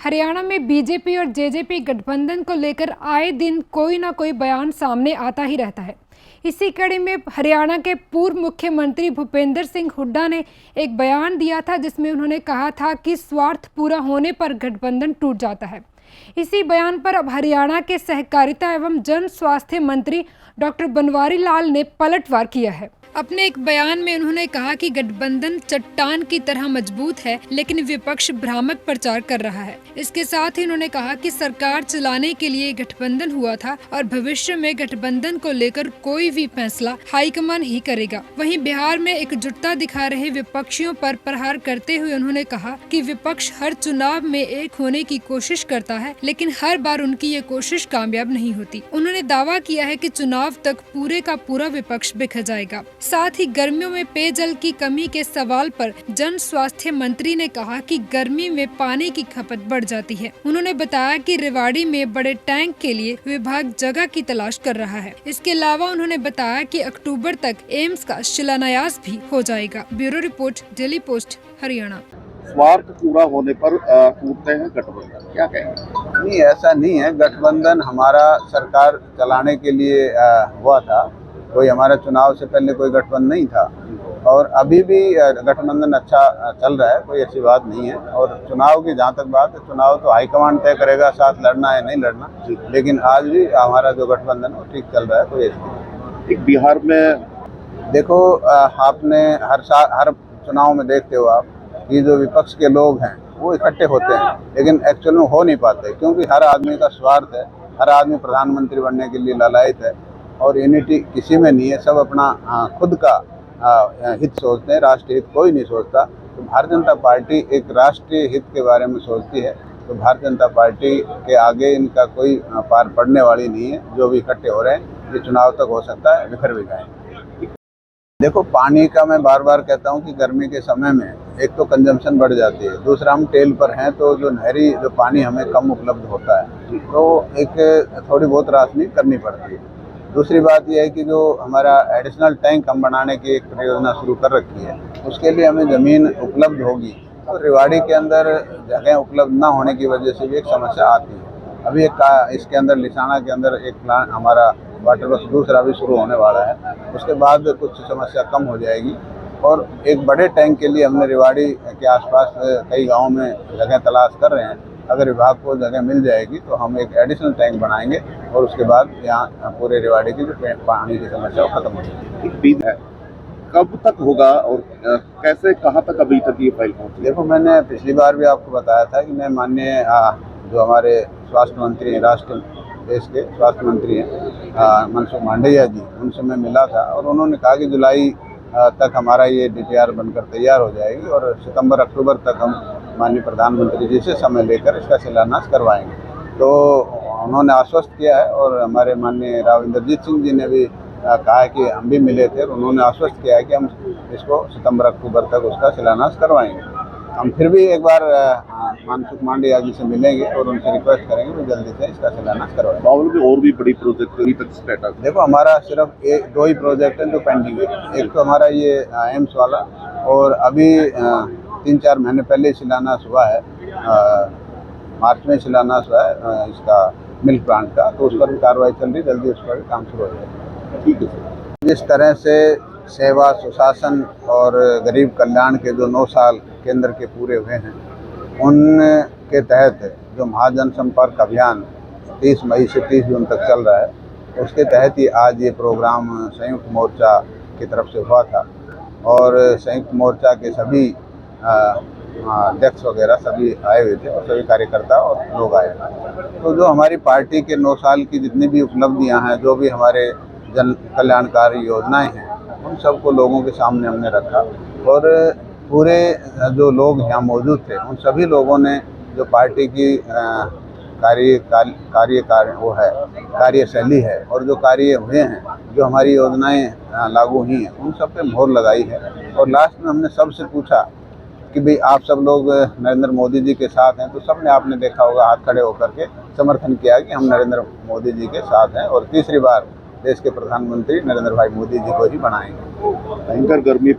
हरियाणा में बीजेपी और जेजेपी गठबंधन को लेकर आए दिन कोई ना कोई बयान सामने आता ही रहता है। इसी कड़ी में हरियाणा के पूर्व मुख्यमंत्री भूपेंद्र सिंह हुड्डा ने एक बयान दिया था, जिसमें उन्होंने कहा था कि स्वार्थ पूरा होने पर गठबंधन टूट जाता है। इसी बयान पर अब हरियाणा के सहकारिता एवं जन स्वास्थ्य मंत्री डॉक्टर बनवारी लाल ने पलटवार किया है। अपने एक बयान में उन्होंने कहा कि गठबंधन चट्टान की तरह मजबूत है, लेकिन विपक्ष भ्रामक प्रचार कर रहा है। इसके साथ ही उन्होंने कहा कि सरकार चलाने के लिए गठबंधन हुआ था और भविष्य में गठबंधन को लेकर कोई भी फैसला हाईकमान ही करेगा। वहीं बिहार में एकजुटता दिखा रहे विपक्षियों पर प्रहार करते हुए उन्होंने कहा कि विपक्ष हर चुनाव में एक होने की कोशिश करता है, लेकिन हर बार उनकी ये कोशिश कामयाब नहीं होती। उन्होंने दावा किया है कि चुनाव तक पूरे का पूरा विपक्ष बिखर जाएगा। साथ ही गर्मियों में पेयजल की कमी के सवाल पर जन स्वास्थ्य मंत्री ने कहा कि गर्मी में पानी की खपत बढ़ जाती है। उन्होंने बताया कि रेवाड़ी में बड़े टैंक के लिए विभाग जगह की तलाश कर रहा है। इसके अलावा उन्होंने बताया कि अक्टूबर तक एम्स का शिलान्यास भी हो जाएगा। Bureau report, daily post, Haryana. स्वार्थ पूरा होने पर टूटते हैं गठबंधन, क्या कहेंगे? नहीं, ऐसा नहीं है। गठबंधन हमारा सरकार चलाने के लिए हुआ था। कोई हमारा चुनाव से पहले कोई गठबंधन नहीं था और अभी भी गठबंधन अच्छा चल रहा है, कोई ऐसी बात नहीं है। और चुनाव की जहाँ तक बात है, चुनाव तो हाईकमांड तय करेगा साथ लड़ना है नहीं लड़ना, लेकिन आज भी हमारा जो गठबंधन है ठीक चल रहा है, कोई ऐसी नहीं। एक बिहार में देखो, आपने हर चुनाव में देखते हो आप कि जो विपक्ष के लोग हैं वो इकट्ठे होते हैं, लेकिन एक्चुअल में हो नहीं पाते, क्योंकि हर आदमी का स्वार्थ है। हर आदमी प्रधानमंत्री बनने के लिए लालायित है और यूनिटी किसी में नहीं है। सब अपना खुद का हित सोचते हैं, राष्ट्रीय हित कोई नहीं सोचता। तो भारतीय जनता पार्टी एक राष्ट्रीय हित के बारे में सोचती है, तो भारतीय जनता पार्टी के आगे इनका कोई पार पड़ने वाली नहीं है। जो भी इकट्ठे हो रहे हैं, ये चुनाव तक हो सकता है बिखर भी जाएंगे। देखो, पानी का मैं बार बार कहता हूँ कि गर्मी के समय में एक तो कंजम्पशन बढ़ जाती है, दूसरा हम टेल पर हैं तो जो नहरी जो पानी हमें कम उपलब्ध होता है, तो एक थोड़ी बहुत राशनी करनी पड़ती है। दूसरी बात यह है कि जो हमारा एडिशनल टैंक हम बनाने की एक परियोजना शुरू कर रखी है, उसके लिए हमें ज़मीन उपलब्ध होगी। तो रेवाड़ी के अंदर जगह उपलब्ध ना होने की वजह से भी एक समस्या आती है। अभी इसके अंदर लिसाना के अंदर एक प्लांट हमारा वाटर वर्क्स दूसरा भी शुरू होने वाला है, उसके बाद कुछ समस्या कम हो जाएगी। और एक बड़े टैंक के लिए हमने रेवाड़ी के आसपास कई गाँव में जगह तलाश कर रहे हैं। अगर विभाग को जगह मिल जाएगी तो हम एक एडिशनल टैंक बनाएंगे और उसके बाद यहाँ पूरे रेवाड़ी की जो पानी की समस्या खत्म हो जाएगी। एक बीज है, कब तक होगा और कैसे, कहाँ तक अभी तक ये फाइल पहुँची? देखो, मैंने पिछली बार भी आपको बताया था कि मैं माननीय जो हमारे स्वास्थ्य मंत्री हैं, राष्ट्र देश के स्वास्थ्य मंत्री हैं मनसुख मांडविया जी, उनसे मैं मिला था और उन्होंने कहा कि जुलाई तक हमारा ये DPR बनकर तैयार हो जाएगी और सितंबर अक्टूबर तक हम माननीय प्रधानमंत्री जी से समय लेकर इसका शिलान्यास करवाएंगे। तो उन्होंने आश्वस्त किया है और हमारे माननीय राव इंद्रजीत सिंह जी ने भी कहा है कि हम भी मिले थे और उन्होंने आश्वस्त किया है कि हम इसको सितंबर अक्टूबर तक उसका शिलान्यास करवाएंगे। हम फिर भी एक बार मनसुख मांडविया जी से मिलेंगे और उनसे रिक्वेस्ट करेंगे कि जल्दी से इसका शिलान्यास करवाएं। बावल में और भी बड़ी प्रोजेक्ट अभी तक स्टेटस? देखो, हमारा सिर्फ दो ही प्रोजेक्ट हैं जो पेंडिंग है। एक तो हमारा ये एम्स वाला, और अभी 3-4 महीने पहले शिलान्यास हुआ है, मार्च में शिलान्यास हुआ है इसका मिल्क प्लांट का, तो उस पर भी कार्रवाई चल रही, जल्दी उस पर भी काम शुरू हो जाएगा। ठीक है सर। जिस तरह से सेवा, सुशासन और गरीब कल्याण के जो 9 साल केंद्र के पूरे हुए हैं, उनके तहत जो महाजन संपर्क अभियान 30 मई से 30 जून तक चल रहा है, उसके तहत ही आज ये प्रोग्राम संयुक्त मोर्चा की तरफ से हुआ था और संयुक्त मोर्चा के सभी अध्यक्ष वगैरह सभी आए हुए थे और सभी कार्यकर्ता और लोग आए थे। तो जो हमारी पार्टी के 9 साल की जितनी भी उपलब्धियां हैं, जो भी हमारे जन कल्याणकारी योजनाएं हैं, उन सबको लोगों के सामने हमने रखा और पूरे जो लोग यहाँ मौजूद थे, उन सभी लोगों ने जो पार्टी की कार्यशैली है और जो कार्य हुए हैं, जो हमारी योजनाएं लागू हुई हैं, उन सब पे मोहर लगाई है। और लास्ट में हमने सबसे पूछा कि भाई आप सब लोग नरेंद्र मोदी जी के साथ हैं, तो सबने, आपने देखा होगा, हाथ खड़े होकर के समर्थन किया कि हम नरेंद्र मोदी जी के साथ हैं और तीसरी बार देश के प्रधानमंत्री नरेंद्र भाई मोदी जी को ही बनाएंगे। भयंकर गर्मी